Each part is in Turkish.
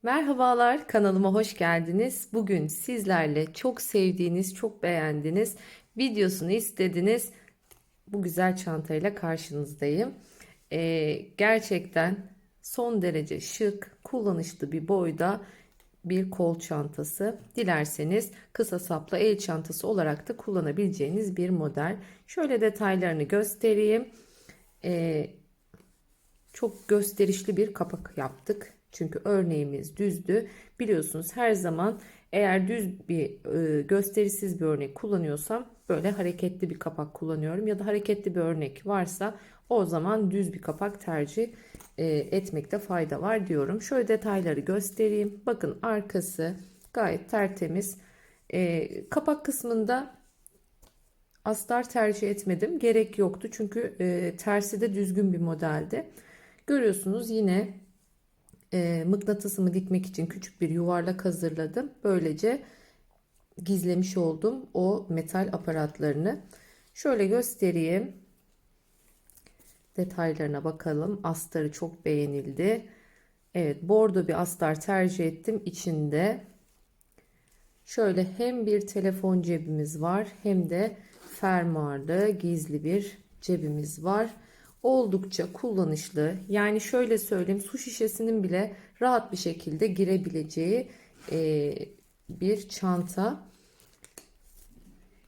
Merhabalar, kanalıma hoş geldiniz. Bugün sizlerle çok sevdiğiniz, çok beğendiğiniz videosunu istediniz. Bu güzel çantayla karşınızdayım. Gerçekten son derece şık, kullanışlı bir boyda bir kol çantası. Dilerseniz kısa saplı el çantası olarak da kullanabileceğiniz bir model. Şöyle detaylarını göstereyim. Ee, Çok gösterişli bir kapak yaptık. Çünkü örneğimiz düzdü. Biliyorsunuz her zaman eğer düz bir gösterişsiz bir örnek kullanıyorsam böyle hareketli bir kapak kullanıyorum. Ya da hareketli bir örnek varsa o zaman düz bir kapak tercih etmekte fayda var diyorum. Şöyle detayları göstereyim. Bakın arkası gayet tertemiz. Kapak kısmında astar tercih etmedim. Gerek yoktu çünkü tersi de düzgün bir modeldi. Görüyorsunuz yine mıknatısımı dikmek için küçük bir yuvarlak hazırladım. Böylece gizlemiş oldum o metal aparatlarını. Şöyle göstereyim. Detaylarına bakalım. Astarı çok beğenildi. Evet, bordo bir astar tercih ettim. İçinde şöyle hem bir telefon cebimiz var hem de fermuarlı gizli bir cebimiz var. Oldukça kullanışlı. Yani şöyle söyleyeyim, su şişesinin bile rahat bir şekilde girebileceği bir çanta.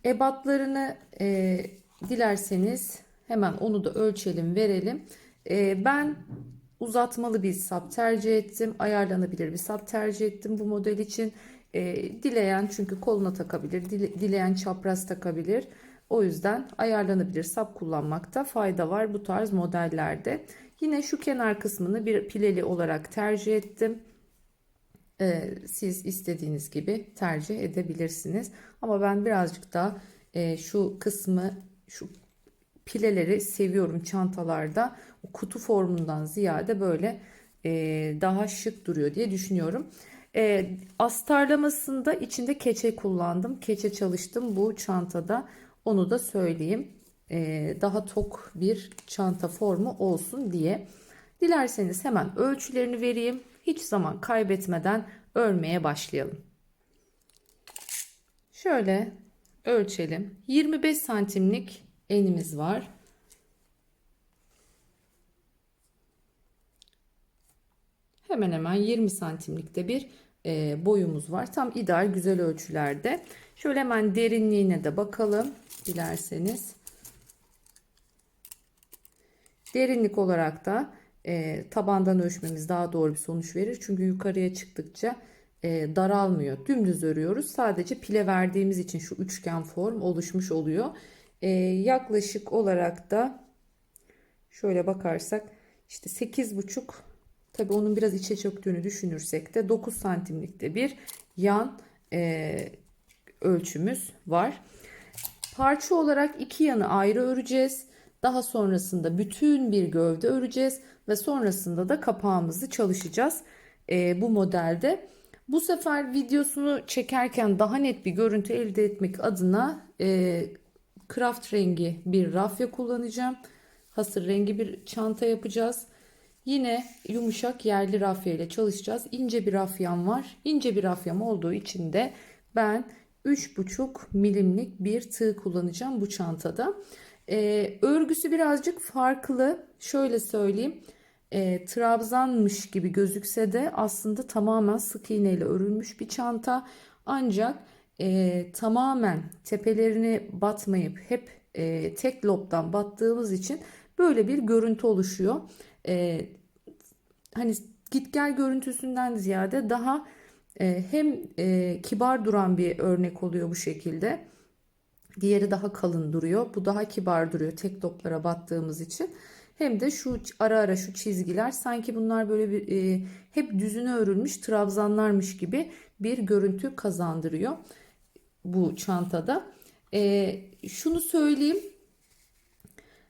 Ebatlarını dilerseniz hemen onu da ölçelim, verelim. Ben uzatmalı bir sap tercih ettim. Ayarlanabilir bir sap tercih ettim bu model için. Dileyen çünkü koluna takabilir, dileyen çapraz takabilir. O yüzden ayarlanabilir sap kullanmakta fayda var bu tarz modellerde. Yine şu kenar kısmını bir pileli olarak tercih ettim. Siz istediğiniz gibi tercih edebilirsiniz. Ama ben birazcık daha şu kısmı, şu pileleri seviyorum çantalarda. O kutu formundan ziyade böyle daha şık duruyor diye düşünüyorum. Astarlamasında içinde keçe kullandım. Keçe çalıştım bu çantada. Onu da söyleyeyim. Daha tok bir çanta formu olsun diye. Dilerseniz hemen ölçülerini vereyim. Hiç zaman kaybetmeden örmeye başlayalım. Şöyle ölçelim. 25 santimlik enimiz var. Hemen hemen 20 santimlikte bir boyumuz var. Tam ideal güzel ölçülerde. Şöyle hemen derinliğine de bakalım dilerseniz. Derinlik olarak da tabandan ölçmemiz daha doğru bir sonuç verir. Çünkü yukarıya çıktıkça daralmıyor. Dümdüz örüyoruz. Sadece pile verdiğimiz için şu üçgen form oluşmuş oluyor. Yaklaşık olarak da şöyle bakarsak işte 8,5, tabii onun biraz içe çöktüğünü düşünürsek de 9 santimlikte bir yan ölçümüz var. Parça olarak iki yanı ayrı öreceğiz. Daha sonrasında bütün bir gövde öreceğiz ve sonrasında da kapağımızı çalışacağız bu modelde. Bu sefer videosunu çekerken daha net bir görüntü elde etmek adına kraft rengi bir rafya kullanacağım. Hasır rengi bir çanta yapacağız. Yine yumuşak yerli rafya ile çalışacağız. İnce bir rafyam var. İnce bir rafyam olduğu için de ben 3,5 milimlik bir tığ kullanacağım bu çantada. Örgüsü birazcık farklı. Şöyle söyleyeyim. Trabzanmış gibi gözükse de aslında tamamen sık iğne ile örülmüş bir çanta. Ancak tamamen tepelerini batmayıp hep tek lobdan battığımız için böyle bir görüntü oluşuyor. Hani git gel görüntüsünden ziyade daha hem kibar duran bir örnek oluyor bu şekilde. Diğeri daha kalın duruyor. Bu daha kibar duruyor tek toplara battığımız için. Hem de şu ara ara şu çizgiler sanki bunlar böyle bir hep düzüne örülmüş trabzanlarmış gibi bir görüntü kazandırıyor bu çantada. Şunu söyleyeyim.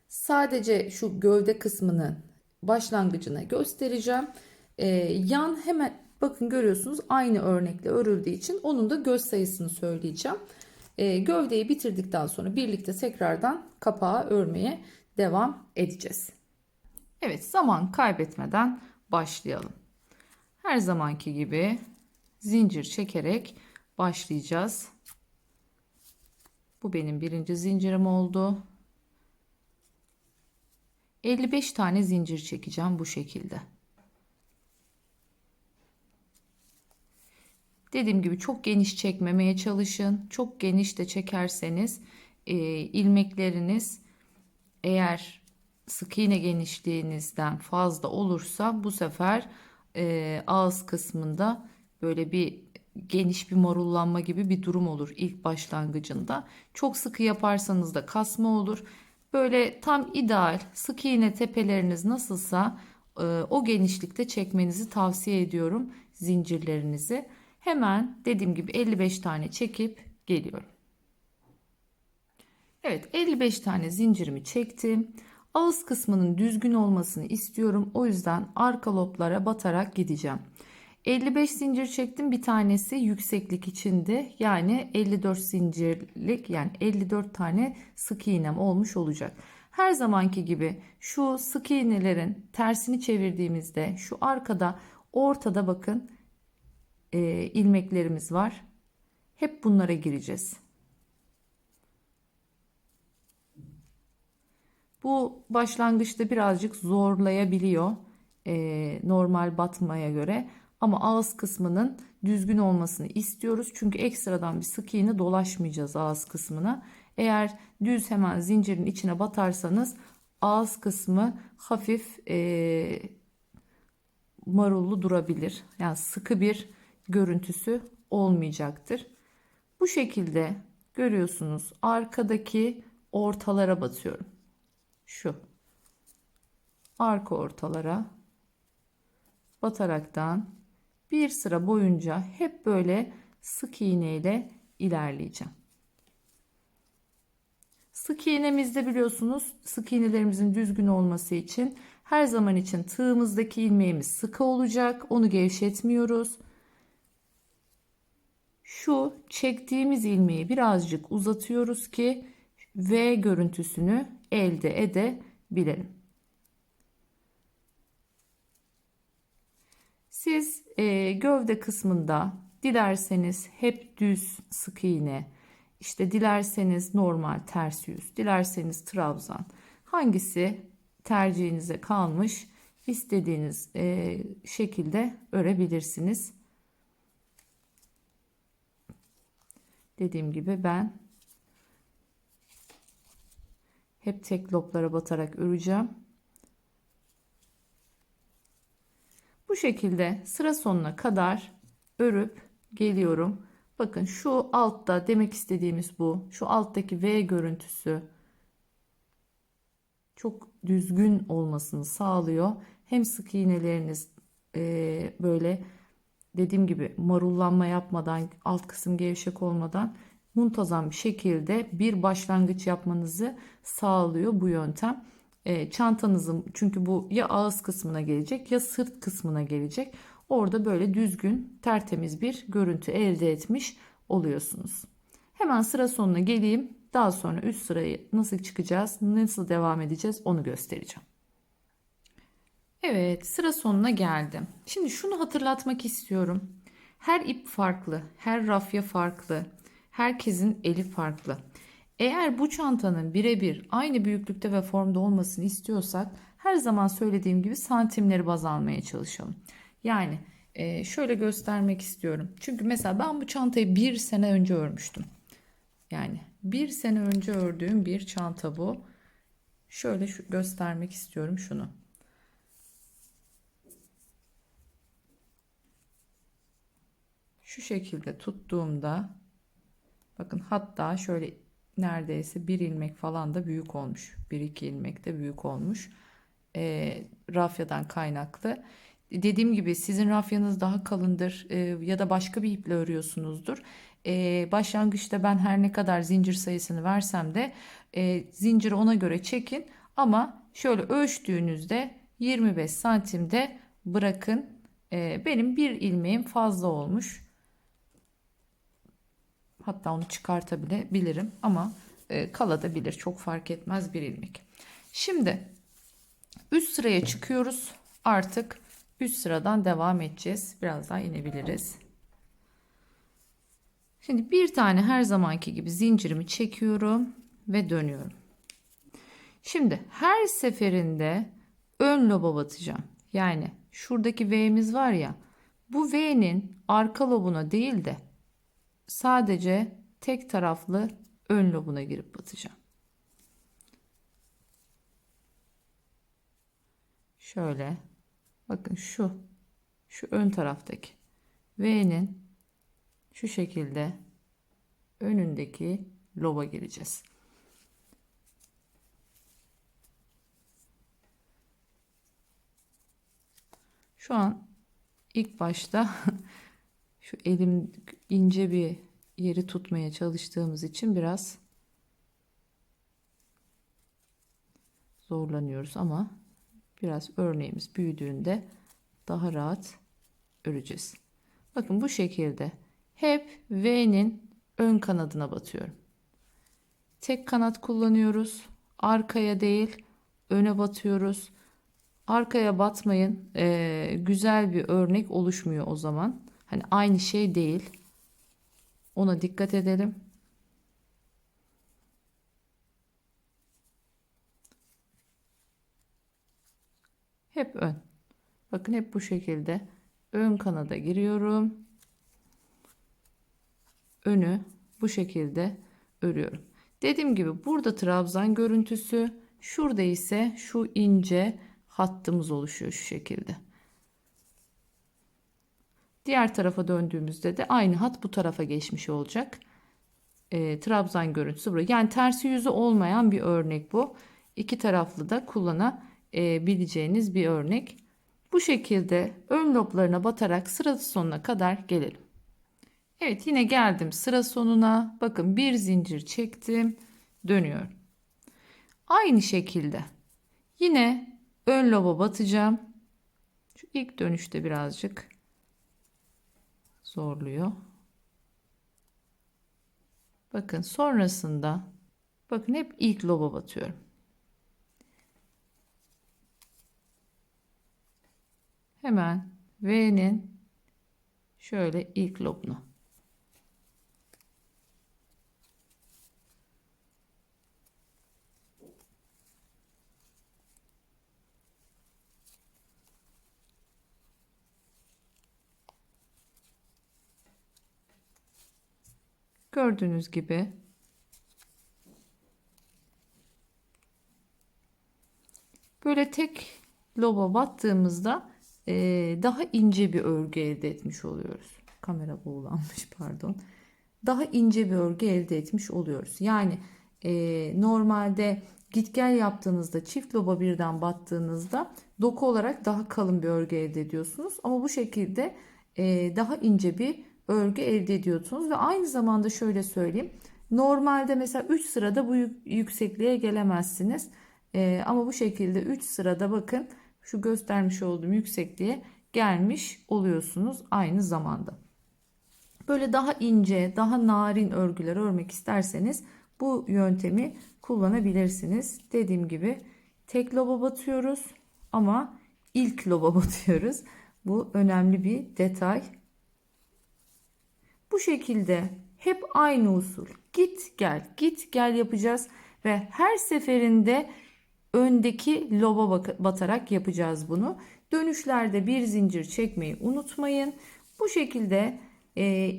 Sadece şu gövde kısmının başlangıcına göstereceğim. Yan hemen bakın görüyorsunuz aynı örnekle örüldüğü için onun da göz sayısını söyleyeceğim. Gövdeyi bitirdikten sonra birlikte tekrardan kapağı örmeye devam edeceğiz. Evet, zaman kaybetmeden başlayalım. Her zamanki gibi zincir çekerek başlayacağız. Bu benim birinci zincirim oldu. 55 tane zincir çekeceğim bu şekilde. Dediğim gibi çok geniş çekmemeye çalışın. Çok geniş de çekerseniz ilmekleriniz eğer sık iğne genişliğinizden fazla olursa bu sefer ağız kısmında böyle bir geniş bir marullanma gibi bir durum olur ilk başlangıcında. Çok sıkı yaparsanız da kasma olur. Böyle tam ideal sık iğne tepeleriniz nasılsa o genişlikte çekmenizi tavsiye ediyorum zincirlerinizi. Hemen dediğim gibi 55 tane çekip geliyorum. Evet, 55 tane zincirimi çektim. Ağız kısmının düzgün olmasını istiyorum. O yüzden arka loblara batarak gideceğim. 55 zincir çektim. Bir tanesi yükseklik içinde. Yani 54 zincirlik, yani 54 tane sık iğnem olmuş olacak. Her zamanki gibi şu sık iğnelerin tersini çevirdiğimizde şu arkada ortada bakın ilmeklerimiz var. Hep bunlara gireceğiz. Bu başlangıçta birazcık zorlayabiliyor normal batmaya göre. Ama ağız kısmının düzgün olmasını istiyoruz. Çünkü ekstradan bir sık iğne dolaşmayacağız ağız kısmına. Eğer düz hemen zincirin içine batarsanız ağız kısmı hafif marullu durabilir. Yani sıkı bir görüntüsü olmayacaktır. Bu şekilde görüyorsunuz, arkadaki ortalara batıyorum. Şu arka ortalara bataraktan bir sıra boyunca hep böyle sık iğne ile ilerleyeceğim. Sık iğnemizde biliyorsunuz sık iğnelerimizin düzgün olması için her zaman için tığımızdaki ilmeğimiz sıkı olacak. Onu gevşetmiyoruz. Şu çektiğimiz ilmeği birazcık uzatıyoruz ki V görüntüsünü elde edebilirim. Siz gövde kısmında dilerseniz hep düz sık iğne, işte dilerseniz normal ters yüz, dilerseniz trabzan, hangisi tercihinize kalmış, istediğiniz şekilde örebilirsiniz. Dediğim gibi ben hep tek loblara batarak öreceğim. Bu şekilde sıra sonuna kadar örüp geliyorum. Bakın şu altta demek istediğimiz bu. Şu alttaki V görüntüsü çok düzgün olmasını sağlıyor. Hem sık iğneleriniz böyle dediğim gibi marullanma yapmadan, alt kısım gevşek olmadan muntazam bir şekilde bir başlangıç yapmanızı sağlıyor bu yöntem. Çantanızın, çünkü bu ya ağız kısmına gelecek ya sırt kısmına gelecek. Orada böyle düzgün, tertemiz bir görüntü elde etmiş oluyorsunuz. Hemen sıra sonuna geleyim. Daha sonra üst sırayı nasıl çıkacağız, nasıl devam edeceğiz onu göstereceğim. Evet, sıra sonuna geldim. Şimdi şunu hatırlatmak istiyorum. Her ip farklı, her rafya farklı, herkesin eli farklı. Eğer bu çantanın birebir aynı büyüklükte ve formda olmasını istiyorsak her zaman söylediğim gibi santimleri baz almaya çalışalım. Yani şöyle göstermek istiyorum. Çünkü mesela ben bu çantayı bir sene önce örmüştüm. Yani bir sene önce ördüğüm bir çanta bu. Şöyle göstermek istiyorum şunu. Şu şekilde tuttuğumda bakın, hatta şöyle neredeyse bir ilmek falan da büyük olmuş. 1-2 ilmek de büyük olmuş. Rafyadan kaynaklı. Dediğim gibi sizin rafyanız daha kalındır ya da başka bir iple örüyorsunuzdur. Başlangıçta ben her ne kadar zincir sayısını versem de zinciri ona göre çekin. Ama şöyle ölçtüğünüzde 25 santimde bırakın. Benim bir ilmeğim fazla olmuş. Hatta onu çıkartabilirim ama kalabilir. Çok fark etmez bir ilmek. Şimdi üst sıraya çıkıyoruz. Artık Üst sıradan devam edeceğiz. Biraz daha inebiliriz. Şimdi bir tane her zamanki gibi zincirimi çekiyorum ve dönüyorum. Şimdi her seferinde ön loba batacağım. Yani şuradaki V'miz var ya, bu V'nin arka lobuna değil de sadece tek taraflı ön lobuna girip batacağım. Şöyle bakın, şu ön taraftaki V'nin şu şekilde önündeki loba gireceğiz. Şu an ilk başta şu elim ince bir yeri tutmaya çalıştığımız için biraz zorlanıyoruz ama biraz örneğimiz büyüdüğünde daha rahat öreceğiz. Bakın bu şekilde hep V'nin ön kanadına batıyorum. Tek kanat kullanıyoruz. Arkaya değil, öne batıyoruz. Arkaya batmayın. Güzel bir örnek oluşmuyor o zaman. Hani aynı şey değil. Ona dikkat edelim. Hep ön. Bakın hep bu şekilde ön kanada giriyorum. Önü bu şekilde örüyorum. Dediğim gibi burada trabzan görüntüsü, şurada ise şu ince hattımız oluşuyor şu şekilde. Diğer tarafa döndüğümüzde de aynı hat bu tarafa geçmiş olacak. Trabzan görüntüsü buraya. Yani tersi yüzü olmayan bir örnek bu. İki taraflı da kullanabileceğiniz bir örnek. Bu şekilde ön loblarına batarak sıra sonuna kadar gelelim. Evet, yine geldim sıra sonuna. Bakın bir zincir çektim. Dönüyorum. Aynı şekilde yine ön loba batacağım. Şu ilk dönüşte birazcık zorluyor. Bakın sonrasında bakın hep ilk loba batıyorum. Hemen V'nin şöyle ilk lobuna. Gördüğünüz gibi böyle tek loba battığımızda daha ince bir örgü elde etmiş oluyoruz. Kamera buğulanmış, pardon. Daha ince bir örgü elde etmiş oluyoruz. Yani normalde git gel yaptığınızda, çift loba birden battığınızda doku olarak daha kalın bir örgü elde ediyorsunuz. Ama bu şekilde daha ince bir örgü elde ediyorsunuz. Ve aynı zamanda şöyle söyleyeyim. Normalde mesela 3 sırada bu yüksekliğe gelemezsiniz. Ama bu şekilde 3 sırada bakın şu göstermiş olduğum yüksekliğe gelmiş oluyorsunuz aynı zamanda. Böyle daha ince, daha narin örgüler örmek isterseniz bu yöntemi kullanabilirsiniz. Dediğim gibi tek loba batıyoruz ama ilk loba batıyoruz. Bu önemli bir detay. Bu şekilde hep aynı usul git gel git gel yapacağız ve her seferinde öndeki loba batarak yapacağız bunu. Dönüşlerde bir zincir çekmeyi unutmayın. Bu şekilde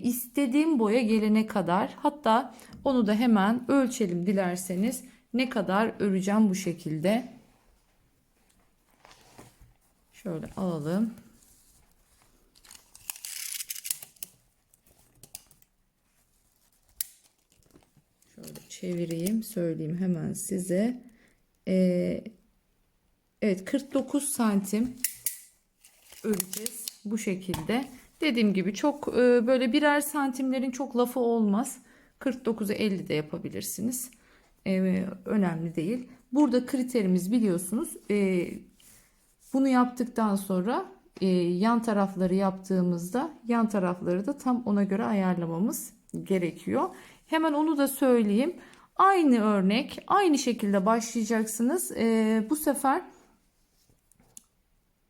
istediğim boya gelene kadar, hatta onu da hemen ölçelim dilerseniz, ne kadar öreceğim bu şekilde. Şöyle alalım. Şöyle çevireyim, söyleyeyim hemen size. Evet, 49 santim öreceğiz bu şekilde. Dediğim gibi çok böyle birer santimlerin çok lafı olmaz. 49'u 50 de yapabilirsiniz. Önemli değil. Burada kriterimiz biliyorsunuz. Bunu yaptıktan sonra yan tarafları yaptığımızda yan tarafları da tam ona göre ayarlamamız gerekiyor. Hemen onu da söyleyeyim. Aynı örnek, aynı şekilde başlayacaksınız. Bu sefer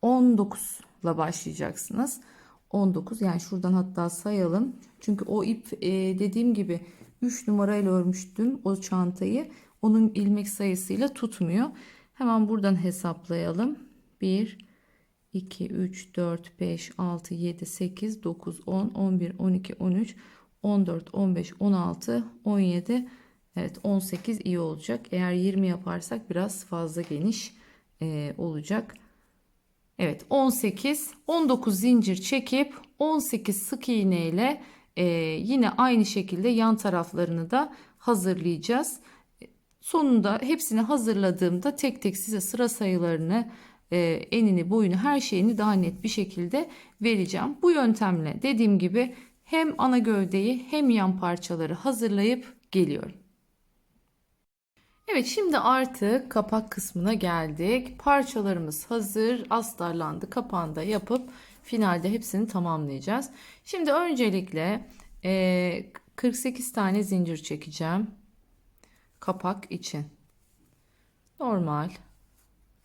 19 ile başlayacaksınız. 19, yani şuradan hatta sayalım. Çünkü o ip dediğim gibi 3 numarayla örmüştüm o çantayı. Onun ilmek sayısıyla tutmuyor. Hemen buradan hesaplayalım. 1, 2, 3, 4, 5, 6, 7, 8, 9, 10, 11, 12, 13, 14, 15, 16, 17. Evet, 18 iyi olacak. Eğer 20 yaparsak biraz fazla geniş olacak. Evet, 18, 19 zincir çekip 18 sık iğne ile yine aynı şekilde yan taraflarını da hazırlayacağız. Sonunda hepsini hazırladığımda tek tek size sıra sayılarını, enini, boyunu, her şeyini daha net bir şekilde vereceğim. Bu yöntemle dediğim gibi hem ana gövdeyi hem yan parçaları hazırlayıp geliyorum. Evet, şimdi artık kapak kısmına geldik. Parçalarımız hazır, astarlandı, kapağını da yapıp finalde hepsini tamamlayacağız. Şimdi öncelikle 48 tane zincir çekeceğim kapak için. Normal.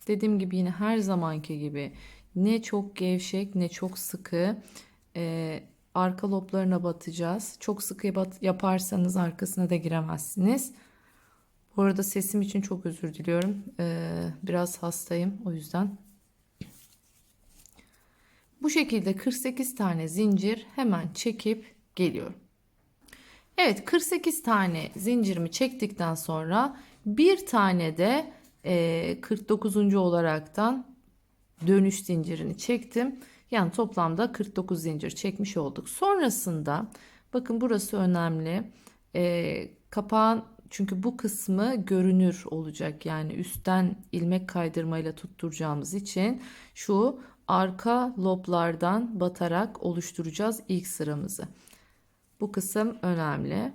Dediğim gibi yine her zamanki gibi ne çok gevşek ne çok sıkı. Arka loblarına batacağız. Çok sıkı yaparsanız arkasına da giremezsiniz. Bu arada sesim için çok özür diliyorum. Biraz hastayım o yüzden. Bu şekilde 48 tane zincir hemen çekip geliyorum. Evet, 48 tane zincirimi çektikten sonra bir tane de 49. olaraktan dönüş zincirini çektim. Yani toplamda 49 zincir çekmiş olduk. Sonrasında bakın burası önemli. Kapağın, çünkü bu kısmı görünür olacak. Yani üstten ilmek kaydırmayla tutturacağımız için şu arka loblardan batarak oluşturacağız ilk sıramızı. Bu kısım önemli.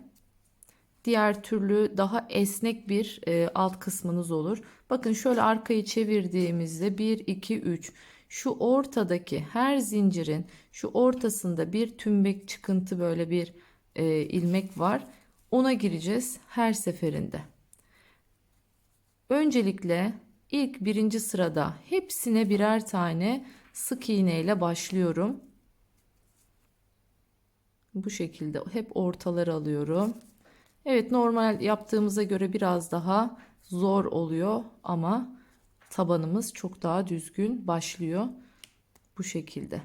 Diğer türlü daha esnek bir alt kısmınız olur. Bakın şöyle arkayı çevirdiğimizde 1, 2, 3. Şu ortadaki her zincirin şu ortasında bir tümbek çıkıntı, böyle bir ilmek var. Ona gireceğiz her seferinde. Öncelikle ilk birinci sırada hepsine birer tane sık iğne ile başlıyorum. Bu şekilde hep ortaları alıyorum. Evet, normal yaptığımıza göre biraz daha zor oluyor ama tabanımız çok daha düzgün başlıyor. Bu şekilde.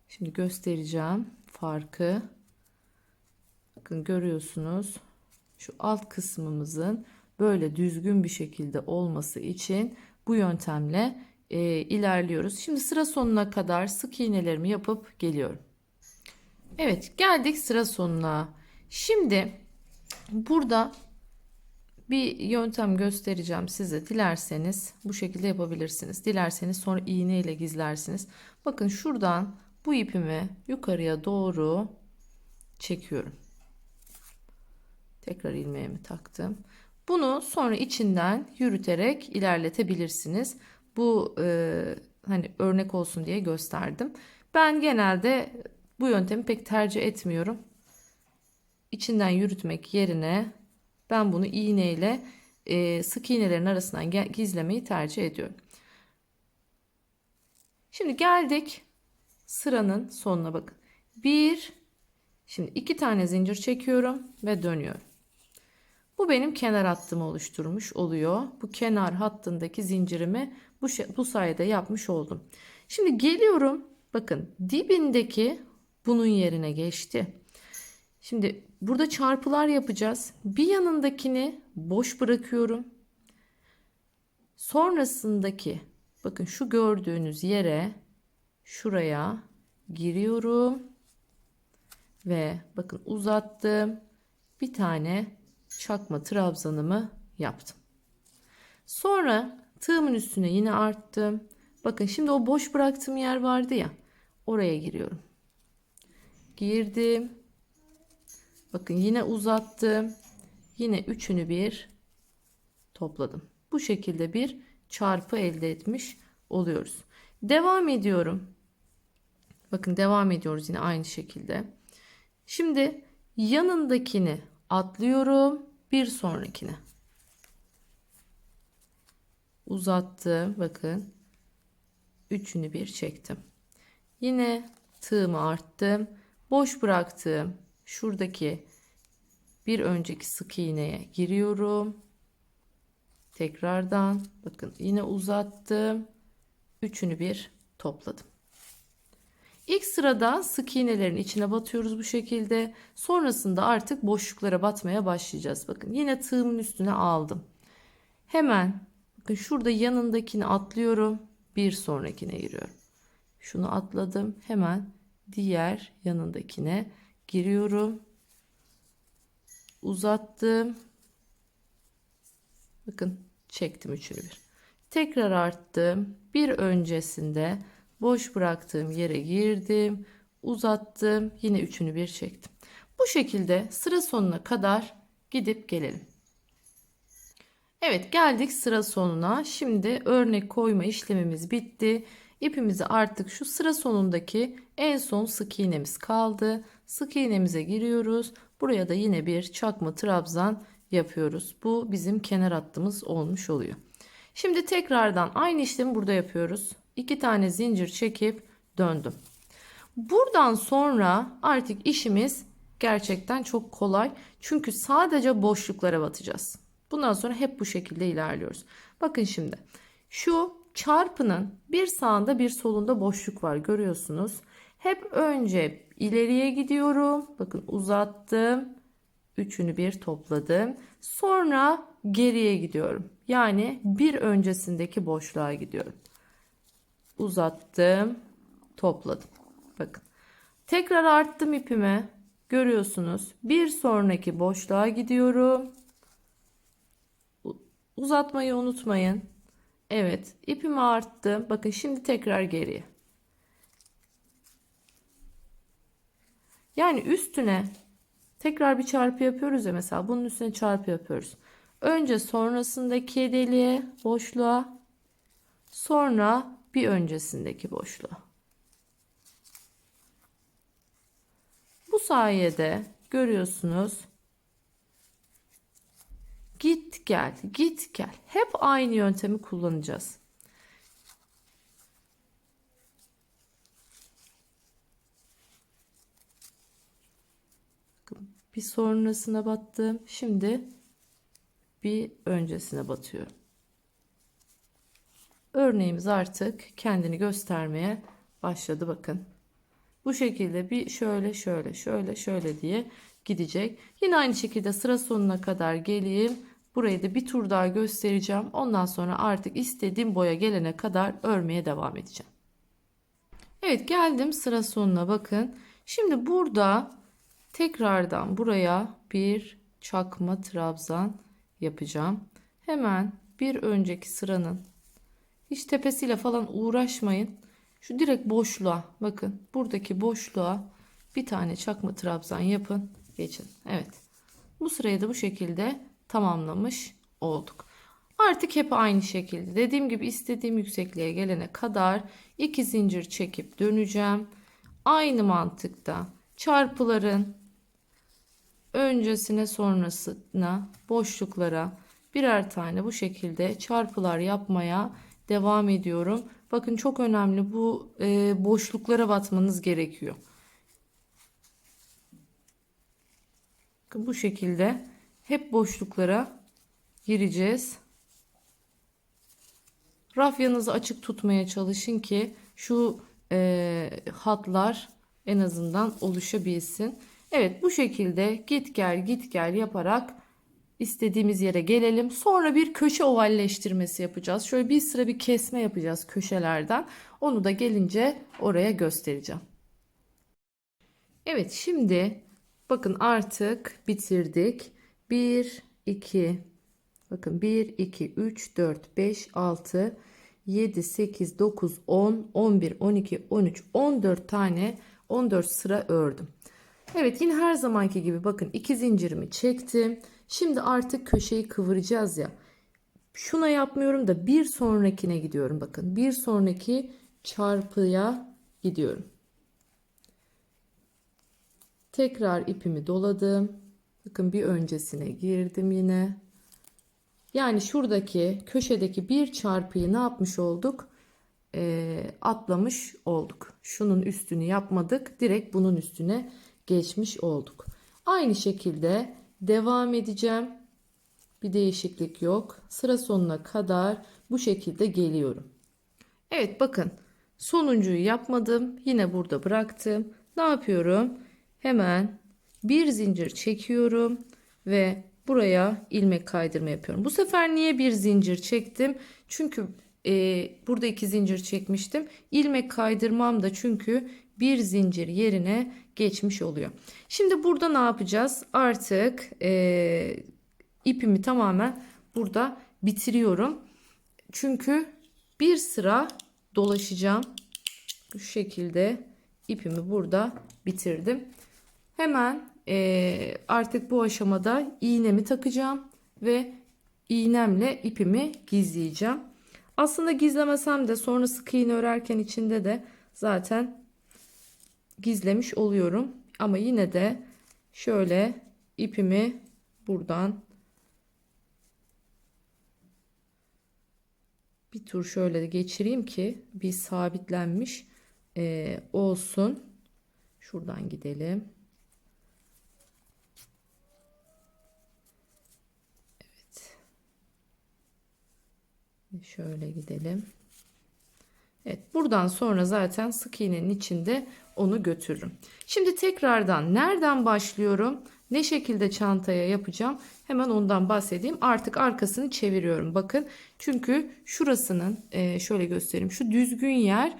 Şimdi göstereceğim farkı. Bakın görüyorsunuz. Şu alt kısmımızın böyle düzgün bir şekilde olması için bu yöntemle ilerliyoruz. Şimdi sıra sonuna kadar sık iğnelerimi yapıp geliyorum. Evet, geldik sıra sonuna. Şimdi burada bir yöntem göstereceğim size. Dilerseniz bu şekilde yapabilirsiniz. Dilerseniz sonra iğne ile gizlersiniz. Bakın şuradan bu ipimi yukarıya doğru çekiyorum. Tekrar ilmeğimi taktım. Bunu sonra içinden yürüterek ilerletebilirsiniz. Bu hani örnek olsun diye gösterdim. Ben genelde bu yöntemi pek tercih etmiyorum. İçinden yürütmek yerine ben bunu iğneyle sık iğnelerin arasından gizlemeyi tercih ediyorum. Şimdi geldik sıranın sonuna, bakın. Şimdi 2 tane zincir çekiyorum ve dönüyorum. Bu benim kenar hattımı oluşturmuş oluyor. Bu kenar hattındaki zincirimi bu sayede yapmış oldum. Şimdi geliyorum. Bakın dibindeki bunun yerine geçti. Şimdi burada çarpılar yapacağız. Bir yanındakini boş bırakıyorum. Sonrasındaki, bakın şu gördüğünüz yere, şuraya giriyorum ve bakın uzattım. Bir tane çakma trabzanımı yaptım. Sonra tığımın üstüne yine arttım. Bakın şimdi o boş bıraktığım yer vardı ya, oraya giriyorum. Girdim. Bakın yine uzattım. Yine üçünü bir topladım. Bu şekilde bir çarpı elde etmiş oluyoruz. Devam ediyorum. Bakın devam ediyoruz yine aynı şekilde. Şimdi yanındakini atlıyorum. Bir sonrakine. Uzattım. Bakın. üçünü bir çektim. Yine tığımı arttım. Boş bıraktığım şuradaki bir önceki sık iğneye giriyorum. Tekrardan bakın yine uzattım. Üçünü bir topladım. İlk sırada sık iğnelerin içine batıyoruz bu şekilde. Sonrasında artık boşluklara batmaya başlayacağız. Bakın yine tığımın üstüne aldım. Hemen bakın şurada yanındakini atlıyorum. Bir sonrakine giriyorum. Şunu atladım. Hemen diğer yanındakine giriyorum. Uzattım. Bakın çektim üçünü bir. Tekrar arttım. Bir öncesinde boş bıraktığım yere girdim. Uzattım. Yine üçünü bir çektim. Bu şekilde sıra sonuna kadar gidip gelelim. Evet, geldik sıra sonuna. Şimdi örnek koyma işlemimiz bitti. İpimizi artık şu sıra sonundaki en son sık iğnemiz kaldı. Sık iğnemize giriyoruz. Buraya da yine bir çakma trabzan yapıyoruz. Bu bizim kenar hattımız olmuş oluyor. Şimdi tekrardan aynı işlemi burada yapıyoruz. 2 tane zincir çekip döndüm. Buradan sonra artık işimiz gerçekten çok kolay. Çünkü sadece boşluklara batacağız. Bundan sonra hep bu şekilde ilerliyoruz. Bakın şimdi şu çarpının bir sağında bir solunda boşluk var, görüyorsunuz. Hep önce ileriye gidiyorum. Bakın uzattım. Üçünü bir topladım. Sonra geriye gidiyorum. Yani bir öncesindeki boşluğa gidiyorum. Uzattım. Topladım. Bakın. Tekrar arttım ipimi. Görüyorsunuz. Bir sonraki boşluğa gidiyorum. Uzatmayı unutmayın. Evet, ipimi arttım. Bakın şimdi tekrar geriye. Yani üstüne tekrar bir çarpı yapıyoruz ya, mesela bunun üstüne çarpı yapıyoruz. Önce sonrasındaki deliğe, boşluğa, sonra bir öncesindeki boşluğa. Bu sayede görüyorsunuz. Git gel, git gel. Hep aynı yöntemi kullanacağız. Bir sonrasına battım. Şimdi bir öncesine batıyorum. Örneğimiz artık kendini göstermeye başladı, bakın. Bu şekilde bir şöyle şöyle şöyle şöyle diye gidecek. Yine aynı şekilde sıra sonuna kadar geleyim. Burayı da bir tur daha göstereceğim. Ondan sonra artık istediğim boya gelene kadar örmeye devam edeceğim. Evet, geldim sıra sonuna, bakın. Şimdi burada tekrardan buraya bir çakma trabzan yapacağım. Hemen bir önceki sıranın hiç tepesiyle falan uğraşmayın. Şu direkt boşluğa, bakın buradaki boşluğa bir tane çakma trabzan yapın, geçin. Evet, bu sırayı da bu şekilde tamamlamış olduk. Artık hep aynı şekilde dediğim gibi istediğim yüksekliğe gelene kadar 2 zincir çekip döneceğim. Aynı mantıkta çarpıların öncesine sonrasına boşluklara birer tane bu şekilde çarpılar yapmaya devam ediyorum. Bakın çok önemli, bu boşluklara batmanız gerekiyor. Bakın bu şekilde hep boşluklara gireceğiz. Rafyanızı açık tutmaya çalışın ki şu hatlar en azından oluşabilsin. Evet, bu şekilde git gel git gel yaparak istediğimiz yere gelelim. Sonra bir köşe ovalleştirmesi yapacağız. Şöyle bir sıra bir kesme yapacağız köşelerden. Onu da gelince oraya göstereceğim. Evet, şimdi bakın artık bitirdik. 1 2 bakın 1 2 3 4 5 6 7 8 9 10 11 12 13 14 tane 14 sıra ördüm. Evet, yine her zamanki gibi bakın 2 zincirimi çektim. Şimdi artık köşeyi kıvıracağız ya. Şuna yapmıyorum da bir sonrakine gidiyorum. Bakın bir sonraki çarpıya gidiyorum. Tekrar ipimi doladım. Bakın bir öncesine girdim yine. Yani şuradaki köşedeki bir çarpıyı ne yapmış olduk? atlamış olduk. Şunun üstünü yapmadık. Direkt bunun üstüne geçmiş olduk. Aynı şekilde devam edeceğim. Bir değişiklik yok. Sıra sonuna kadar bu şekilde geliyorum. Evet bakın sonuncuyu yapmadım. Yine burada bıraktım. Ne yapıyorum? Hemen bir zincir çekiyorum ve buraya ilmek kaydırma yapıyorum. Bu sefer niye bir zincir çektim? Çünkü burada iki zincir çekmiştim. İlmek kaydırmam da çünkü bir zincir yerine geçmiş oluyor. Şimdi burada ne yapacağız? Artık ipimi tamamen burada bitiriyorum. Çünkü bir sıra dolaşacağım. Bu şekilde ipimi burada bitirdim. Hemen artık bu aşamada iğnemi takacağım ve iğnemle ipimi gizleyeceğim. Aslında gizlemesem de sonra sık iğne örerken içinde de zaten gizlemiş oluyorum. Ama yine de şöyle ipimi buradan bir tur şöyle de geçireyim ki bir sabitlenmiş olsun. Şuradan gidelim. Evet. Şöyle gidelim. Evet, buradan sonra zaten sık iğnenin içinde onu götürürüm. Şimdi tekrardan nereden başlıyorum? Ne şekilde çantaya yapacağım? Hemen ondan bahsedeyim. Artık arkasını çeviriyorum. Bakın. Çünkü şurasının şöyle göstereyim. Şu düzgün yer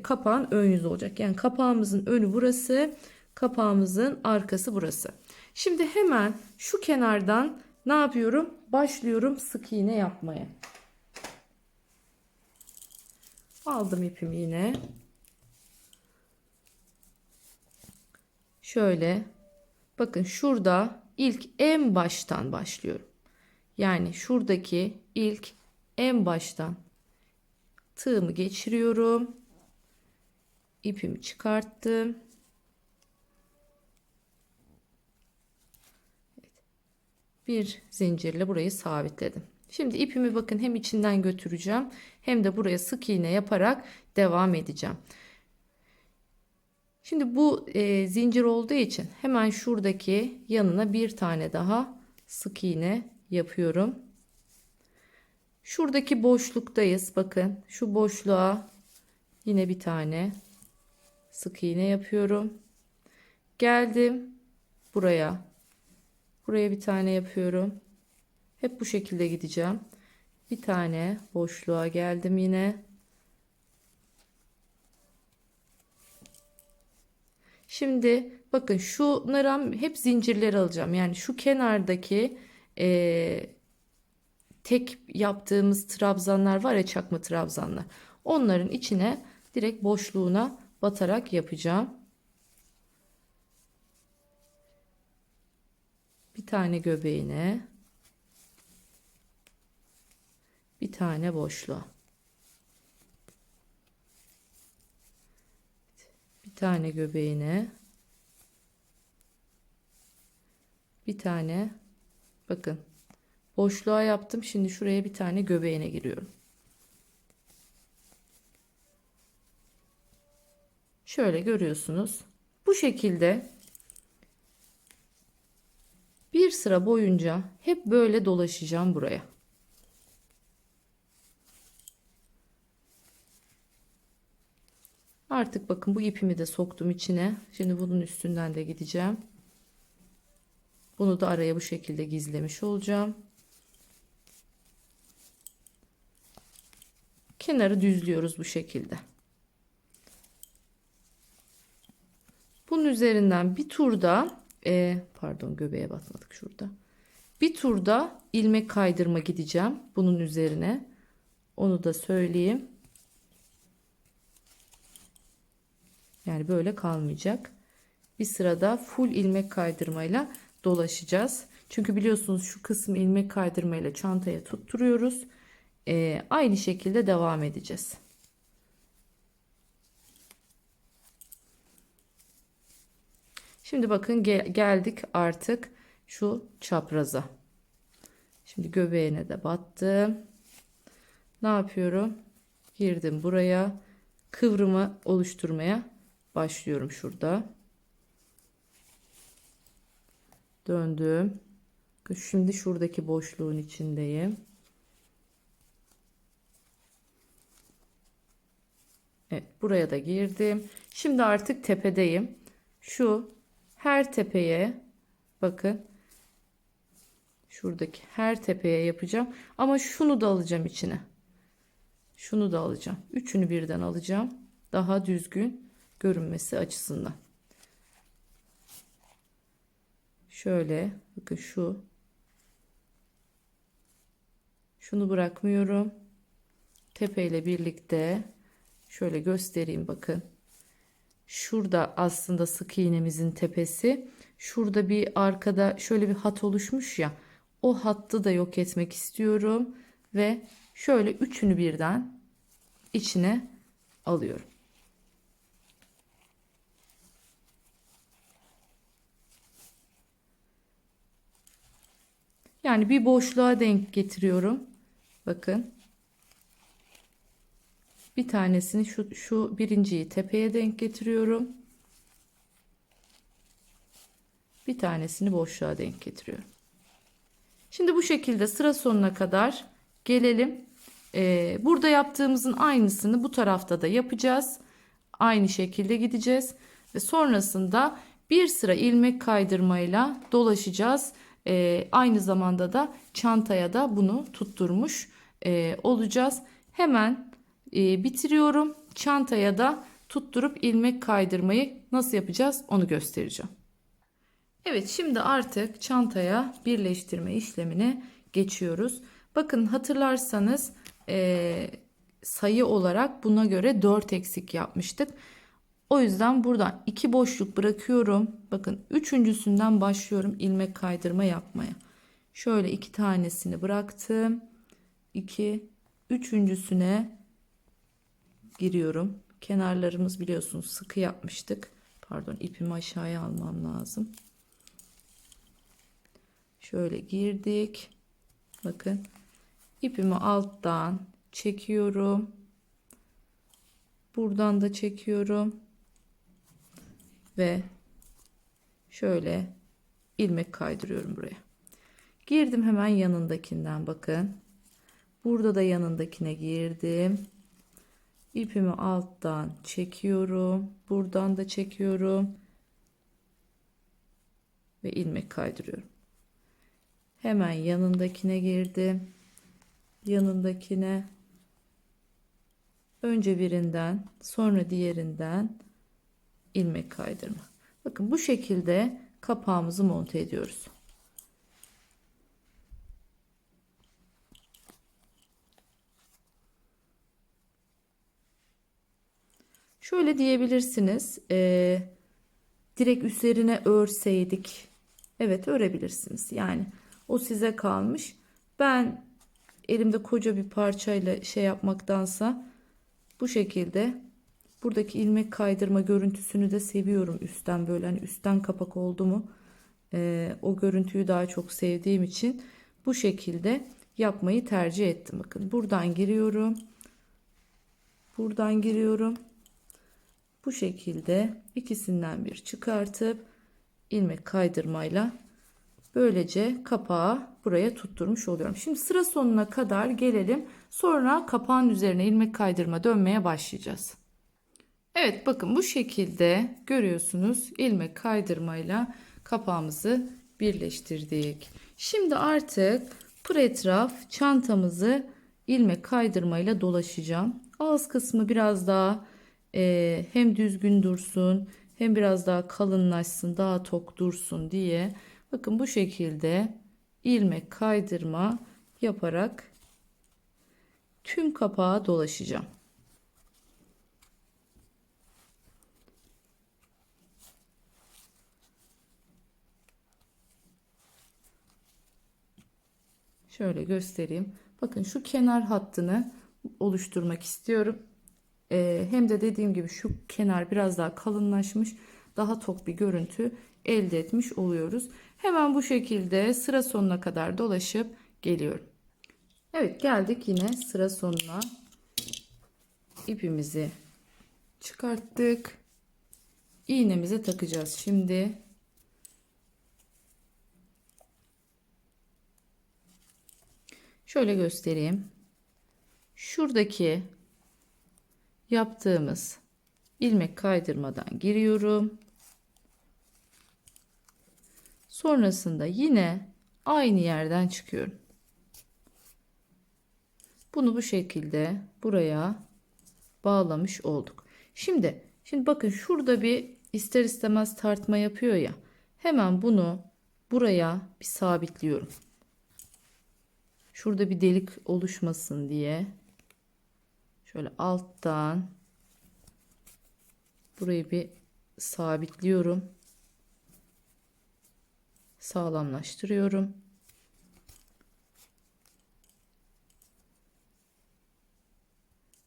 kapağın ön yüzü olacak. Yani kapağımızın önü burası. Kapağımızın arkası burası. Şimdi hemen şu kenardan ne yapıyorum? Başlıyorum sık iğne yapmaya. Aldım ipimi yine. Şöyle. Bakın şurada ilk en baştan başlıyorum. Yani şuradaki ilk en baştan tığımı geçiriyorum. İpimi çıkarttım. Bir zincirle burayı sabitledim. Şimdi ipimi bakın hem içinden götüreceğim hem de buraya sık iğne yaparak devam edeceğim. Şimdi bu zincir olduğu için hemen şuradaki yanına bir tane daha sık iğne yapıyorum. Şuradaki boşluktayız. Bakın şu boşluğa yine bir tane sık iğne yapıyorum. Geldim buraya. Buraya bir tane yapıyorum. Hep bu şekilde gideceğim. Bir tane boşluğa geldim yine. Şimdi bakın şunlara hep zincirler alacağım. Yani şu kenardaki tek yaptığımız trabzanlar var ya, çakma trabzanlar. Onların içine direkt boşluğuna batarak yapacağım. Bir tane göbeğine, bir tane boşluğa. Bir tane göbeğine, bir tane, bakın boşluğa yaptım. Şimdi şuraya bir tane göbeğine giriyorum. Şöyle görüyorsunuz. Bu şekilde bir sıra boyunca hep böyle dolaşacağım buraya. Artık bakın bu ipimi de soktum içine. Şimdi bunun üstünden de gideceğim. Bunu da araya bu şekilde gizlemiş olacağım. Kenarı düzlüyoruz bu şekilde. Bunun üzerinden bir turda pardon, göbeğe batmadık şurada. Bir turda ilmek kaydırma gideceğim bunun üzerine. Onu da söyleyeyim. Yani böyle kalmayacak. Bir sırada full ilmek kaydırmayla dolaşacağız. Çünkü biliyorsunuz şu kısmı ilmek kaydırmayla çantaya tutturuyoruz. Aynı şekilde devam edeceğiz. Şimdi bakın geldik artık şu çapraza. Şimdi göbeğine de battım. Ne yapıyorum? girdim buraya. Kıvrımı oluşturmaya başlıyorum şurada. Döndüm. Şimdi şuradaki boşluğun içindeyim. Evet, buraya da girdim. Şimdi artık tepedeyim. Şu her tepeye bakın. Şuradaki her tepeye yapacağım. Ama şunu da alacağım içine. Şunu da alacağım. Üçünü birden alacağım. Daha düzgün görünmesi açısından. Şöyle bakın şu. Şunu bırakmıyorum. Tepe ile birlikte şöyle göstereyim bakın. Şurada aslında sık iğnemizin tepesi. Şurada bir arkada şöyle bir hat oluşmuş ya. O hattı da yok etmek istiyorum. Ve şöyle üçünü birden içine alıyorum. Yani bir boşluğa denk getiriyorum. Bakın. Bir tanesini şu birinciyi tepeye denk getiriyorum. Bir tanesini boşluğa denk getiriyorum. Şimdi bu şekilde sıra sonuna kadar gelelim. Burada yaptığımızın aynısını bu tarafta da yapacağız. Aynı şekilde gideceğiz. Ve sonrasında bir sıra ilmek kaydırmayla dolaşacağız. Aynı zamanda da çantaya da bunu tutturmuş olacağız. Hemen bitiriyorum. Çantaya da tutturup ilmek kaydırmayı nasıl yapacağız onu göstereceğim. Evet, şimdi artık çantaya birleştirme işlemine geçiyoruz. Bakın hatırlarsanız sayı olarak buna göre 4 eksik yapmıştık. O yüzden buradan 2 boşluk bırakıyorum. Bakın üçüncüsünden başlıyorum ilmek kaydırma yapmaya. Şöyle 2 tanesini bıraktım. 2, üçüncüsüne giriyorum. Kenarlarımız biliyorsunuz sıkı yapmıştık. Pardon, ipimi aşağıya almam lazım. Şöyle girdik. Bakın ipimi alttan çekiyorum. Buradan da çekiyorum. Ve şöyle ilmek kaydırıyorum buraya. Girdim hemen yanındakinden bakın. Burada da yanındakine girdim. İpimi alttan çekiyorum. Buradan da çekiyorum. Ve ilmek kaydırıyorum. Hemen yanındakine girdim. Yanındakine önce birinden sonra diğerinden ilmek kaydırma. Bakın bu şekilde kapağımızı monte ediyoruz. Şöyle diyebilirsiniz. Direkt üzerine örseydik. Evet, örebilirsiniz. Yani o size kalmış. Ben elimde koca bir parçayla şey yapmaktansa bu şekilde buradaki ilmek kaydırma görüntüsünü de seviyorum üstten, böyle hani üstten kapak oldu mu o görüntüyü daha çok sevdiğim için bu şekilde yapmayı tercih ettim. Bakın buradan giriyorum. Buradan giriyorum. Bu şekilde ikisinden bir çıkartıp ilmek kaydırmayla böylece kapağı buraya tutturmuş oluyorum. Şimdi sıra sonuna kadar gelelim. Sonra kapağın üzerine ilmek kaydırma dönmeye başlayacağız. Evet, bakın bu şekilde görüyorsunuz ilmek kaydırmayla kapağımızı birleştirdik. Şimdi artık etraf çantamızı ilmek kaydırmayla dolaşacağım. Ağız kısmı biraz daha hem düzgün dursun hem biraz daha kalınlaşsın, daha tok dursun diye bakın bu şekilde ilmek kaydırma yaparak tüm kapağı dolaşacağım. Şöyle göstereyim. Bakın şu kenar hattını oluşturmak istiyorum. Hem de dediğim gibi şu kenar biraz daha kalınlaşmış, daha tok bir görüntü elde etmiş oluyoruz. Hemen bu şekilde sıra sonuna kadar dolaşıp geliyorum. Evet, geldik yine sıra sonuna. ipimizi çıkarttık. İğnemize takacağız şimdi. Şöyle göstereyim. Şuradaki yaptığımız ilmek kaydırmadan giriyorum. Sonrasında yine aynı yerden çıkıyorum. Bunu bu şekilde buraya bağlamış olduk. Şimdi bakın şurada bir ister istemez tartma yapıyor ya. Hemen bunu buraya bir sabitliyorum. Şurada bir delik oluşmasın diye. Şöyle alttan burayı bir sabitliyorum. Sağlamlaştırıyorum.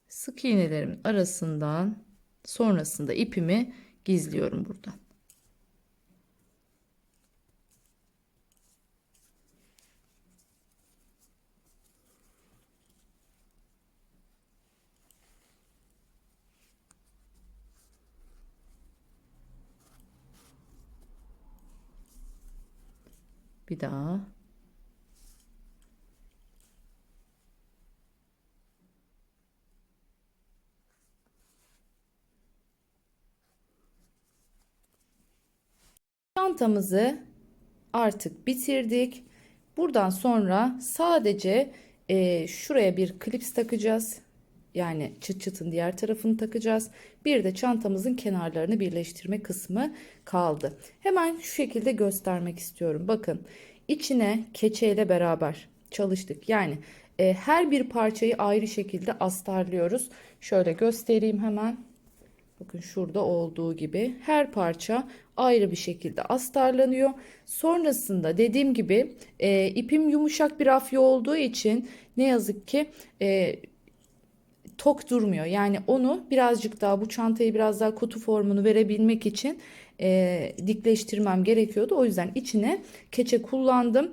Sık iğnelerimin arasından sonrasında ipimi gizliyorum buradan. Bir daha. Çantamızı artık bitirdik. Buradan sonra sadece şuraya bir klips takacağız. Yani çıt çıtın diğer tarafını takacağız. Bir de çantamızın kenarlarını birleştirme kısmı kaldı. Hemen şu şekilde göstermek istiyorum. Bakın içine keçeyle beraber çalıştık. Yani her bir parçayı ayrı şekilde astarlıyoruz. Şöyle göstereyim hemen. Bakın şurada olduğu gibi her parça ayrı bir şekilde astarlanıyor. Sonrasında dediğim gibi ipim yumuşak bir rafya olduğu için ne yazık ki tok durmuyor. Yani onu birazcık daha bu çantayı biraz daha kutu formunu verebilmek için dikleştirmem gerekiyordu. O yüzden içine keçe kullandım.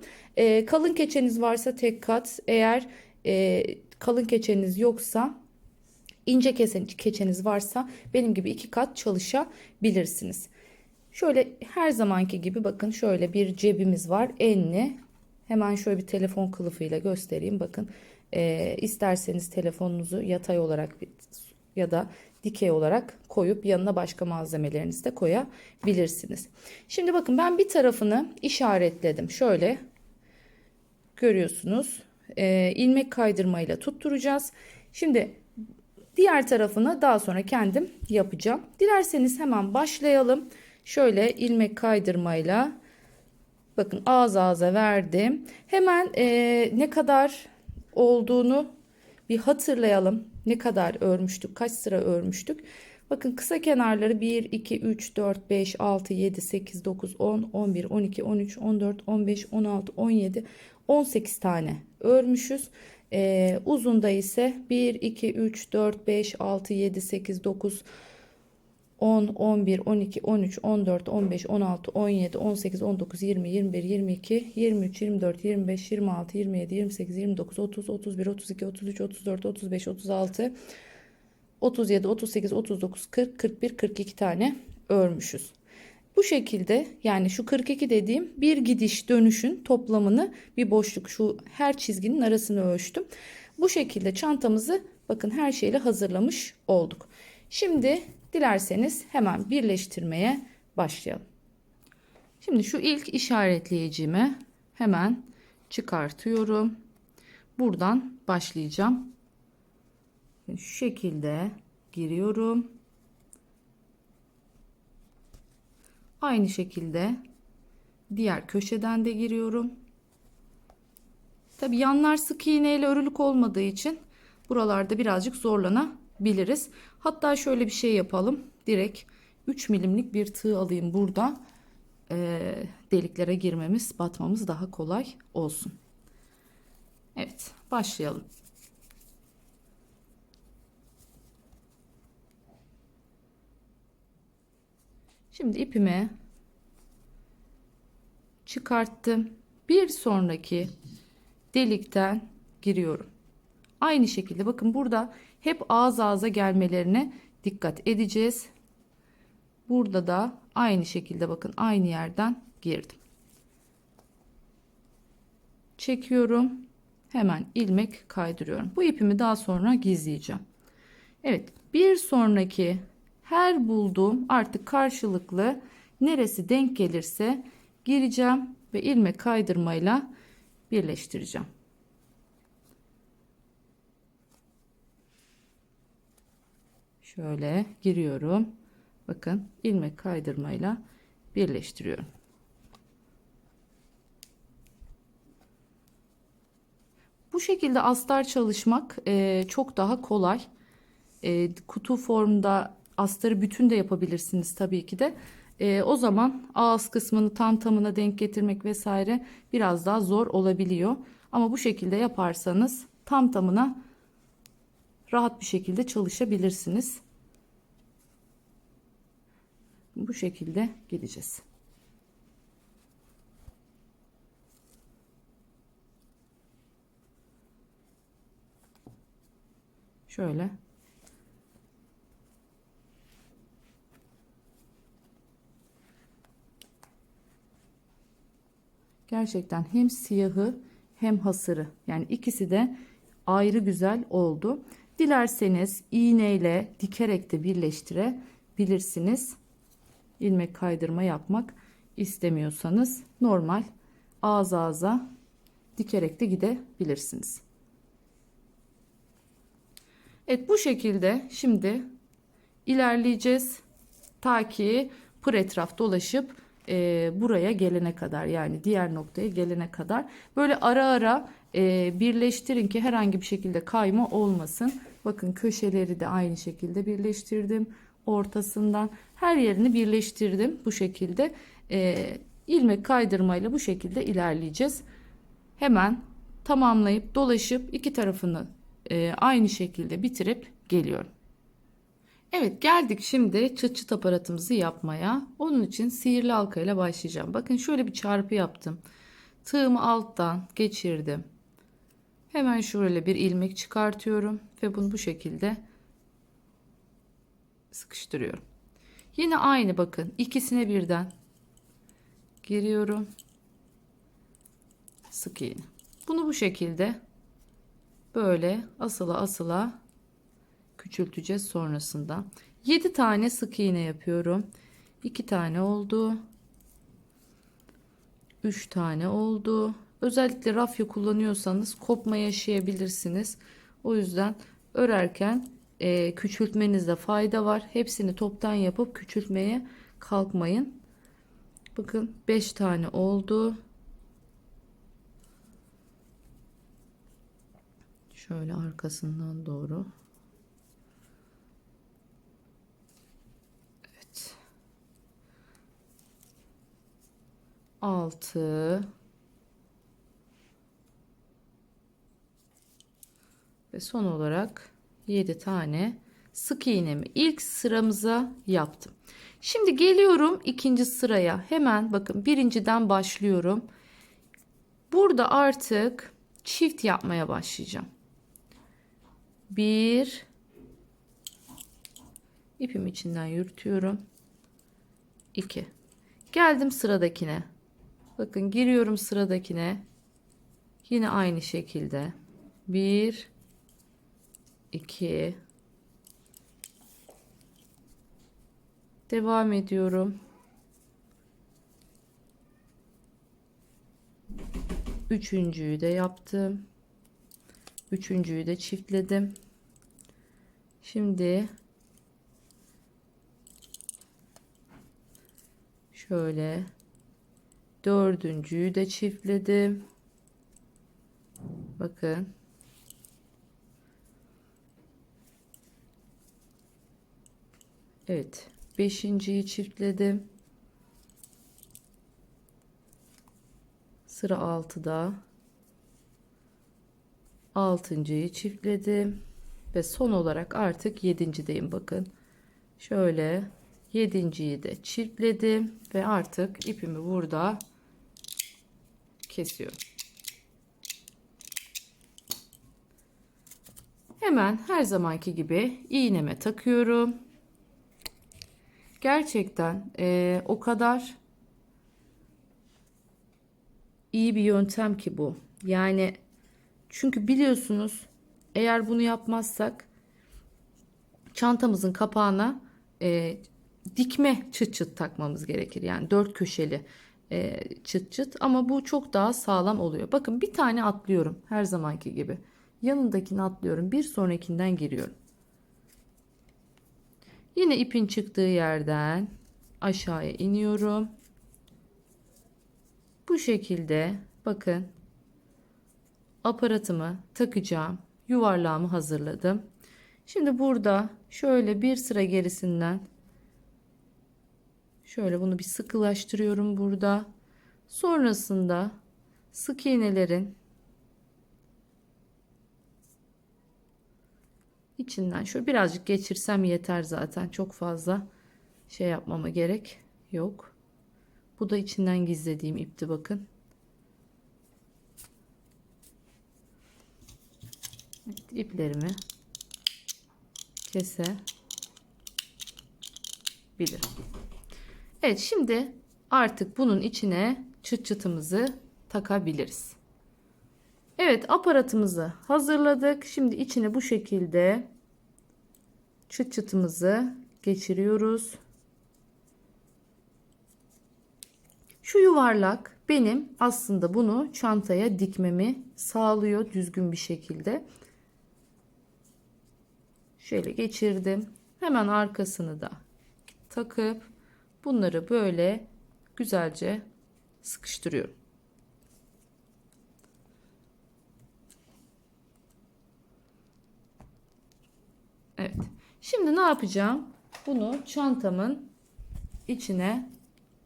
Kalın keçeniz varsa tek kat, eğer kalın keçeniz yoksa, İnce keçeniz varsa benim gibi 2 kat çalışabilirsiniz. Şöyle her zamanki gibi bakın şöyle bir cebimiz var. Enli. Hemen şöyle bir telefon kılıfıyla göstereyim. Bakın isterseniz telefonunuzu yatay olarak ya da dikey olarak koyup yanına başka malzemelerinizi de koyabilirsiniz. Şimdi bakın ben bir tarafını işaretledim. Şöyle görüyorsunuz. İlmek kaydırmayla tutturacağız. Şimdi diğer tarafını daha sonra kendim yapacağım. Dilerseniz hemen başlayalım. Şöyle ilmek kaydırmayla bakın ağız ağza verdim. Hemen ne kadar olduğunu bir hatırlayalım. Ne kadar örmüştük? Kaç sıra örmüştük? Bakın kısa kenarları 1, 2, 3, 4, 5, 6, 7, 8, 9, 10, 11, 12, 13, 14, 15, 16, 17, 18 tane örmüşüz. Uzunda ise 1, 2, 3, 4, 5, 6, 7, 8, 9, 10, 11, 12, 13, 14, 15, 16, 17, 18, 19, 20, 21, 22, 23, 24, 25, 26, 27, 28, 29, 30, 31, 32, 33, 34, 35, 36, 37, 38, 39, 40, 41, 42 tane örmüşüz. Bu şekilde yani şu 42 dediğim bir gidiş dönüşün toplamını, bir boşluk şu her çizginin arasını ölçtüm. Bu şekilde çantamızı bakın her şeyle hazırlamış olduk. Şimdi dilerseniz hemen birleştirmeye başlayalım. Şimdi şu ilk işaretleyicimi hemen çıkartıyorum. Buradan başlayacağım. Şu şekilde giriyorum. Aynı şekilde diğer köşeden de giriyorum. Tabi yanlar sık iğne ile örülük olmadığı için buralarda birazcık zorlanabiliriz. Hatta şöyle bir şey yapalım. Direkt 3 milimlik bir tığ alayım burada. Deliklere girmemiz, batmamız daha kolay olsun. Evet, başlayalım. Şimdi ipimi çıkarttım. Bir sonraki delikten giriyorum. Aynı şekilde bakın burada hep ağız ağza gelmelerine dikkat edeceğiz. Burada da aynı şekilde bakın aynı yerden girdim. Çekiyorum. Hemen ilmek kaydırıyorum. Bu ipimi daha sonra gizleyeceğim. Evet, bir sonraki her bulduğum artık karşılıklı neresi denk gelirse gireceğim ve ilmek kaydırmayla birleştireceğim. Şöyle giriyorum. Bakın ilmek kaydırmayla birleştiriyorum. Bu şekilde astar çalışmak çok daha kolay. Kutu formda astarı bütün de yapabilirsiniz tabii ki de. O zaman ağız kısmını tam tamına denk getirmek vesaire biraz daha zor olabiliyor. Ama bu şekilde yaparsanız tam tamına rahat bir şekilde çalışabilirsiniz. Bu şekilde gideceğiz. Şöyle. Gerçekten hem siyahı hem hasırı, yani ikisi de ayrı güzel oldu. Dilerseniz iğneyle dikerek de birleştirebilirsiniz. İlmek kaydırma yapmak istemiyorsanız normal ağız ağza dikerek de gidebilirsiniz. Evet, bu şekilde şimdi ilerleyeceğiz ta ki pır etraf dolaşıp buraya gelene kadar, yani diğer noktaya gelene kadar böyle ara ara birleştirin ki herhangi bir şekilde kayma olmasın. Bakın köşeleri de aynı şekilde birleştirdim, ortasından her yerini birleştirdim. Bu şekilde ilmek kaydırmayla bu şekilde ilerleyeceğiz. Hemen tamamlayıp dolaşıp iki tarafını aynı şekilde bitirip geliyorum. Evet, geldik şimdi çıt çıt aparatımızı yapmaya. Onun için sihirli halka ile başlayacağım. Bakın şöyle bir çarpı yaptım. Tığımı alttan geçirdim. Hemen şöyle bir ilmek çıkartıyorum ve bunu bu şekilde sıkıştırıyorum. Yine aynı, bakın ikisine birden giriyorum. Sık iğne. Bunu bu şekilde böyle asıla asıla küçülteceğiz sonrasında. 7 tane sık iğne yapıyorum. 2 tane oldu. 3 tane oldu. Özellikle rafya kullanıyorsanız kopma yaşayabilirsiniz. O yüzden örerken küçültmenizde fayda var. Hepsini toptan yapıp küçültmeye kalkmayın. Bakın 5 tane oldu. Şöyle arkasından doğru. Evet. 6 ve son olarak 7 tane sık iğnemi ilk sıramıza yaptım. Şimdi geliyorum ikinci sıraya. Hemen bakın birinciden başlıyorum. Burada artık çift yapmaya başlayacağım. Bir, ipim içinden yürütüyorum. 2. Geldim sıradakine. Bakın giriyorum sıradakine. Yine aynı şekilde. 1, 2. Devam ediyorum. Üçüncüyü de yaptım. Üçüncüyü de çiftledim. Şimdi şöyle dördüncüyü de çiftledim. Bakın. Evet. Beşinciyi çiftledim. Sıra 6'da. Altıncıyı çiftledim. Ve son olarak artık yedincideyim. Bakın. Şöyle yedinciyi de çiftledim. Ve artık ipimi burada kesiyorum. Hemen her zamanki gibi iğneme takıyorum. Gerçekten o kadar iyi bir yöntem ki bu. Yani çünkü biliyorsunuz, eğer bunu yapmazsak çantamızın kapağına dikme çıt çıt takmamız gerekir. Yani dört köşeli çıt çıt, ama bu çok daha sağlam oluyor. Bakın, bir tane atlıyorum her zamanki gibi. Yanındakini atlıyorum. Bir sonrakinden giriyorum. Yine ipin çıktığı yerden aşağıya iniyorum. Bu şekilde bakın, aparatımı takacağım. Yuvarlağımı hazırladım. Şimdi burada şöyle bir sıra gerisinden şöyle bunu bir sıkılaştırıyorum burada. Sonrasında sık iğnelerin içinden şöyle birazcık geçirsem yeter zaten. Çok fazla şey yapmama gerek yok. Bu da içinden gizlediğim ipti, bakın. Evet, iplerimi kesebilirim. Evet, şimdi artık bunun içine çıt çıtımızı takabiliriz. Evet, aparatımızı hazırladık. Şimdi içine bu şekilde çıt çıtımızı geçiriyoruz. Şu yuvarlak benim aslında bunu çantaya dikmemi sağlıyor düzgün bir şekilde. Şöyle geçirdim. Hemen arkasını da takıp bunları böyle güzelce sıkıştırıyorum. Evet. Şimdi ne yapacağım? Bunu çantamın içine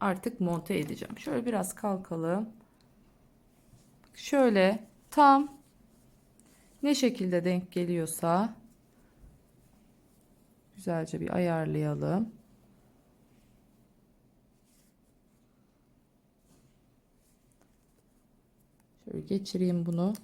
artık monte edeceğim. Şöyle biraz kalkalım. Şöyle tam ne şekilde denk geliyorsa güzelce bir ayarlayalım. Şöyle geçireyim bunu.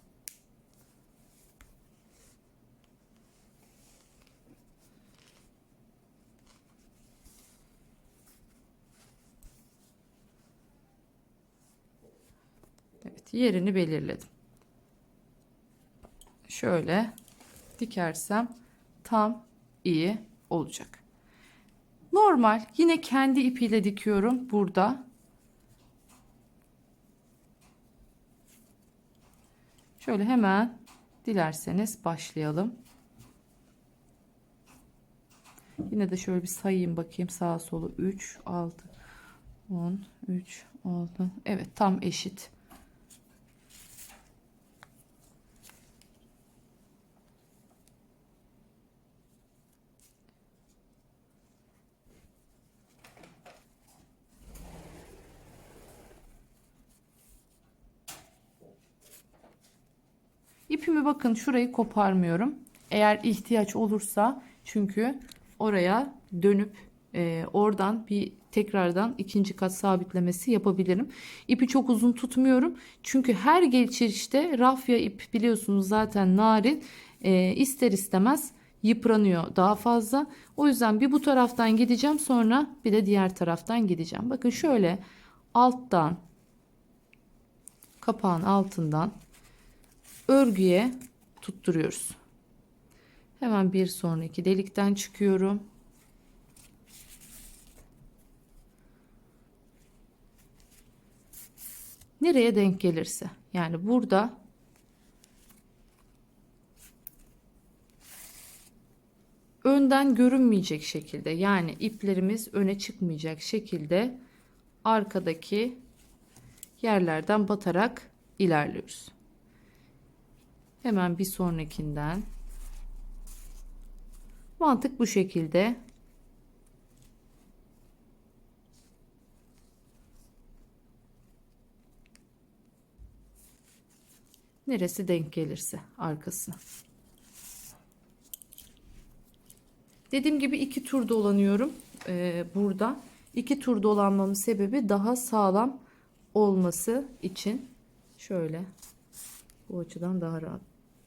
Evet, yerini belirledim. Şöyle dikersem tam iyi olacak. Normal yine kendi ipiyle dikiyorum burada. Şöyle hemen dilerseniz başlayalım. Yine de şöyle bir sayayım bakayım, sağa solu 3 6 10 3 6, evet, tam eşit. İpimi bakın, şurayı koparmıyorum. Eğer ihtiyaç olursa, çünkü oraya dönüp oradan bir tekrardan ikinci kat sabitlemesi yapabilirim. İpi çok uzun tutmuyorum. Çünkü her geçişte rafya ip biliyorsunuz zaten narin, ister istemez yıpranıyor daha fazla. O yüzden bir bu taraftan gideceğim, sonra bir de diğer taraftan gideceğim. Bakın şöyle alttan, kapağın altından örgüye tutturuyoruz. Hemen bir sonraki delikten çıkıyorum. Nereye denk gelirse, yani burada önden görünmeyecek şekilde, yani iplerimiz öne çıkmayacak şekilde arkadaki yerlerden batarak ilerliyoruz. Hemen bir sonrakinden. Mantık bu şekilde. Neresi denk gelirse arkası. Dediğim gibi 2 tur dolanıyorum burada. 2 tur dolanmamın sebebi daha sağlam olması için. Şöyle bu açıdan daha rahat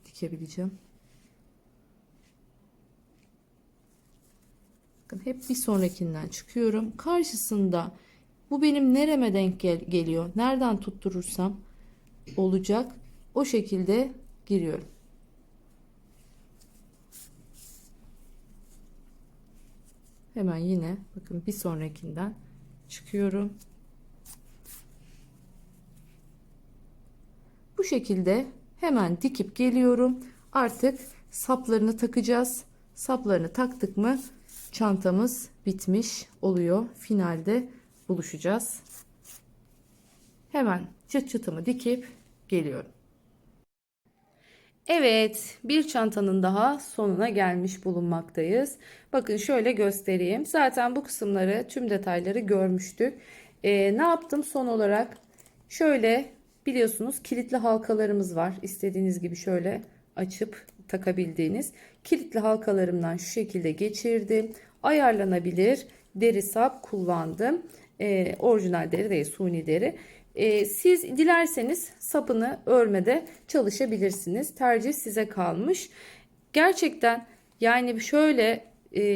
dikebileceğim. Bakın hep bir sonrakinden çıkıyorum. Karşısında bu benim nereme denk geliyor. Nereden tutturursam olacak. O şekilde giriyorum. Hemen yine bakın bir sonrakinden çıkıyorum. Bu şekilde hemen dikip geliyorum. Artık saplarını takacağız. Saplarını taktık mı çantamız bitmiş oluyor. Finalde buluşacağız. Hemen çıt çıtımı dikip geliyorum. Evet, bir çantanın daha sonuna gelmiş bulunmaktayız. Bakın şöyle göstereyim. Zaten bu kısımları, tüm detayları görmüştük. Ne yaptım son olarak? Şöyle biliyorsunuz kilitli halkalarımız var. İstediğiniz gibi şöyle açıp takabildiğiniz. Kilitli halkalarımdan şu şekilde geçirdim. Ayarlanabilir deri sap kullandım. Orijinal deri değil, suni deri. Siz dilerseniz sapını örmede çalışabilirsiniz. Tercih size kalmış. Gerçekten yani şöyle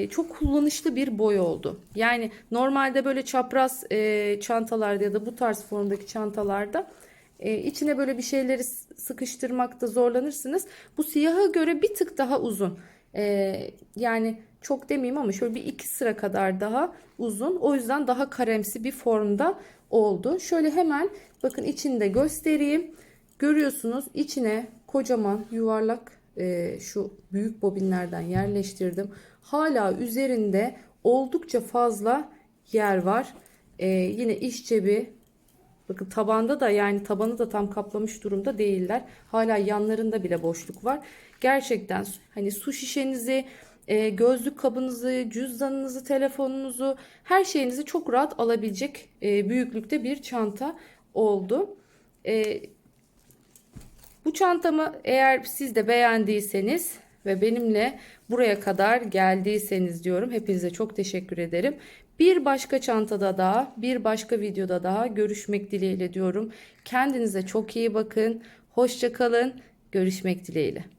çok kullanışlı bir boy oldu. Yani normalde böyle çapraz çantalarda ya da bu tarz formdaki çantalarda içine böyle bir şeyleri sıkıştırmakta zorlanırsınız. Bu siyaha göre bir tık daha uzun. Yani çok demeyeyim ama şöyle bir iki sıra kadar daha uzun. O yüzden daha karemsi bir formda oldu. Şöyle hemen bakın içinde göstereyim. Görüyorsunuz içine kocaman yuvarlak şu büyük bobinlerden yerleştirdim. Hala üzerinde oldukça fazla yer var. Yine iş cebi. Bakın tabanda da yani tabanı da tam kaplamış durumda değiller. Hala yanlarında bile boşluk var. Gerçekten hani su şişenizi, gözlük kabınızı, cüzdanınızı, telefonunuzu, her şeyinizi çok rahat alabilecek büyüklükte bir çanta oldu. Bu çantamı eğer siz de beğendiyseniz ve benimle buraya kadar geldiyseniz diyorum. Hepinize çok teşekkür ederim. Bir başka çantada daha, bir başka videoda daha görüşmek dileğiyle diyorum. Kendinize çok iyi bakın. Hoşça kalın. Görüşmek dileğiyle.